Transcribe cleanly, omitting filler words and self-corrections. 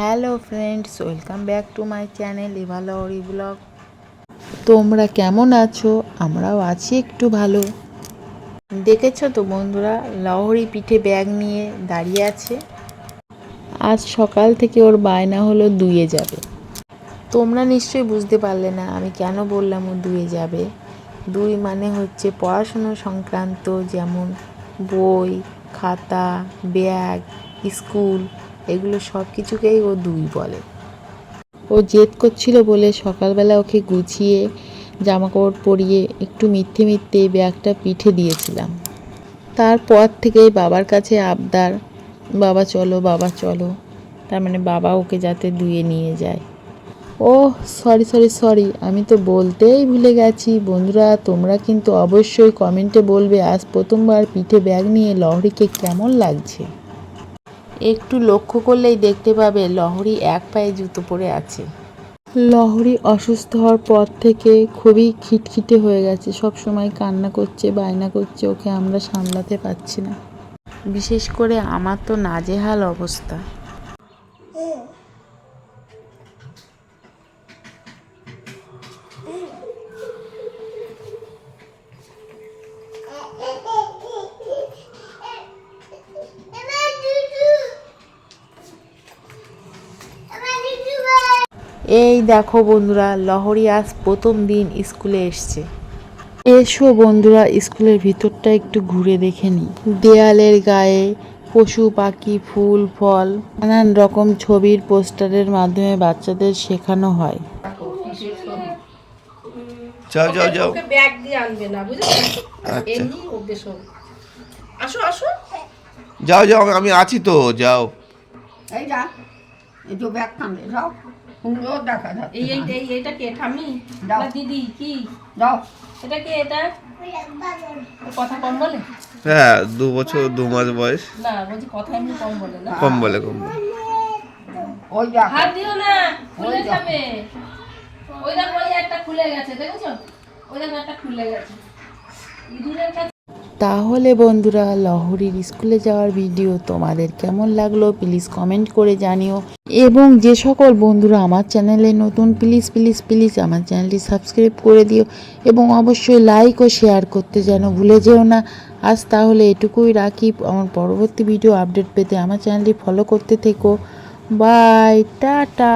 Hello friends, welcome back to my channel Eva Lahari blog. তোমরা কেমন আছো? আমরাও আছি একটু ভালো। দেখেছো তো বন্ধুরা, লহরি পিঠে ব্যাগ নিয়ে দাঁড়িয়ে আছে। আজ সকাল থেকে ওর বায়না হলো দুয়ে যাবে। তোমরা নিশ্চয়ই বুঝতে পারলে না আমি কেন বললাম ও দুয়ে যাবে। দুই মানে হচ্ছে পড়াশুনো সংক্রান্ত, যেমন বই, খাতা, ব্যাগ, স্কুল, এগুলো সব কিছুকেই ও দুই বলে। ও জেদ করছিল বলে সকালবেলা ওকে গুছিয়ে জামাকাপড় পরিয়ে একটু মিথ্যে মিথ্যে ব্যাগটা পিঠে দিয়েছিলাম। তারপর থেকেই বাবার কাছে আবদার, বাবা চলো বাবা চলো, তার মানে বাবা ওকে যাতে দুয়ে নিয়ে যায়। ওহ সরি, আমি তো বলতেই ভুলে গেছি। বন্ধুরা, তোমরা কিন্তু অবশ্যই কমেন্টে বলবে আজ প্রথমবার পিঠে ব্যাগ নিয়ে লহরিকে কেমন লাগছে। একটু লক্ষ্য করলেই দেখতে পাবে লহরি এক পায়ে জুতো পরে আছে। লহরি অসুস্থ হওয়ার পর থেকে খুবই খিটখিটে হয়ে গেছে, সব সময় কান্না করছে, বায়না করছে, ওকে আমরা সামলাতে পারছি না। বিশেষ করে আমার তো নাজেহাল অবস্থা। এই দেখো বন্ধুরা, লহরি আজ প্রথম দিন স্কুলে এসছে। এসো বন্ধুরা, স্কুলের ভিতরটা একটু ঘুরে দেখে নিই। দেয়ালের গায়ে পশু পাখি, ফুল ফল, নানান রকম ছবির পোস্টারের মাধ্যমে বাচ্চাদের শেখানো হয়। যাও যাও যাও, ওকে ব্যাগ দিয়ে আনবে না, বুঝেছো? আচ্ছা এমনি ওকে সব আসো আসো। যাও যাও, আমি আছি তো, যাও। এই যা, এই তো ব্যাগ টানলে যাও, সুন্দর দেখা যাচ্ছে। এইটা কে ঠাম্মি দাও। না দিদি? কি যাও, এটা কে? এটা ও কথা কম বলে? হ্যাঁ, 2 বছর 2 মাস বয়স। না বলছি কথা এমনি কম বলে না। কম বলে, কম বলে। ওই দেখো, হাত দিও না, খুলে ওই দেখো। যাবে। ওই দেখো, ওই একটা খুলে গেছে, দেখেছো? ওই দেখো একটা খুলে গেছে ইঁদুরের কাছে। তাহলে বন্ধুরা, লহরির স্কুলে যাওয়ার ভিডিও তোমাদের কেমন লাগলো প্লিজ কমেন্ট করে জানিও। এবং যে সকল বন্ধুরা আমার চ্যানেলে নতুন, প্লিজ আমার চ্যানেলটি সাবস্ক্রাইব করে দিও এবং অবশ্যই লাইক ও শেয়ার করতে যেন ভুলে যেও না। আজ তাহলে এটুকুই রাখি। আমার পরবর্তী ভিডিও আপডেট পেতে আমার চ্যানেলটি ফলো করতে থেকো। Bye, tata.